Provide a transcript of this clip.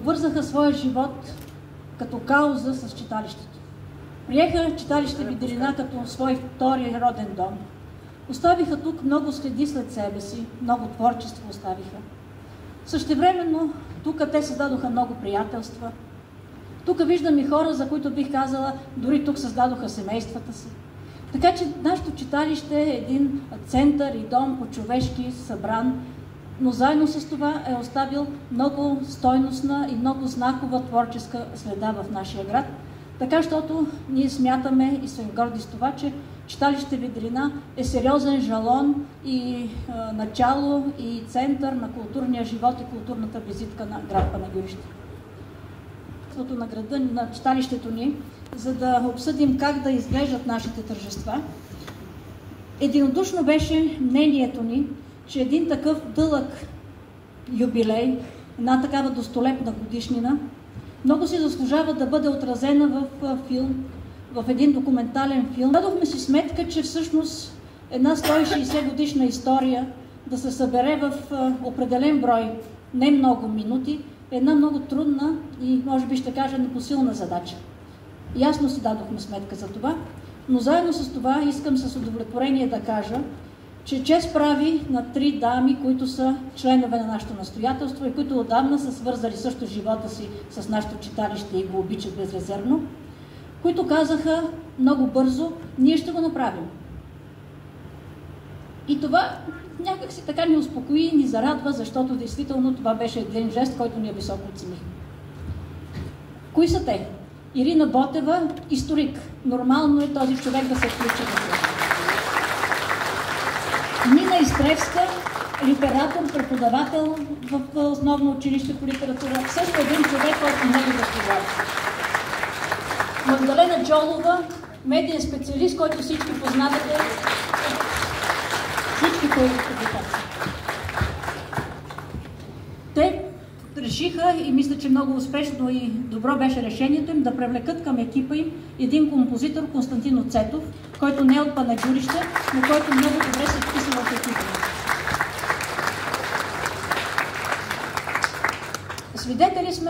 обвързаха своя живот като кауза с читалището. Приеха читалище Виделина като свой втори роден дом. Оставиха тук много следи след себе си, много творчество оставиха. Същевременно тук те създадоха много приятелства. Тук виждам и хора, за които бих казала, дори тук създадоха семействата си. Така че нашето читалище е един център и дом по-човешки събран, но заедно с това е оставил много стойностна и много знакова творческа следа в нашия град. Така, защото ние смятаме и сме горди с това, че читалище Виделина е сериозен жалон и начало и център на културния живот и културната визитка на град Панагюрище. На града, на читалището ни, за да обсъдим как да изглеждат нашите тържества. Единодушно беше мнението ни, че един такъв дълъг юбилей, една такава достолепна годишнина, много си заслужава да бъде отразена в филм, в един документален филм. Дадохме си сметка, че всъщност една 160 годишна история да се събере в определен брой, не много минути, е една много трудна и, може би ще кажа, непосилна задача. Ясно си дадохме сметка за това, но заедно с това искам с удовлетворение да кажа, че чест прави на 3 дами, които са членове на нашето настоятелство и които отдавна са свързали също живота си с нашето читалище и го обичат безрезервно, които казаха много бързо: ние ще го направим. И това някак си така ни успокои и ни зарадва, защото действително това беше един жест, който ние високо оценихме. Кои са те? Ирина Ботева, историк. Нормално е този човек да се включи в това. Нина Изтревска, литератор, преподавател в основно училище по литература. Също един човек, който много разговаря. Магдалена Джолова, медиен специалист, който всички познавате. Всички публикации. Те решиха, и мисля, че много успешно и добро беше решението им, да привлекат към екипа им един композитор, Константин Оцетов, който не е от Панагюрище, но който много добре се вписва в екипа. Свидетели сме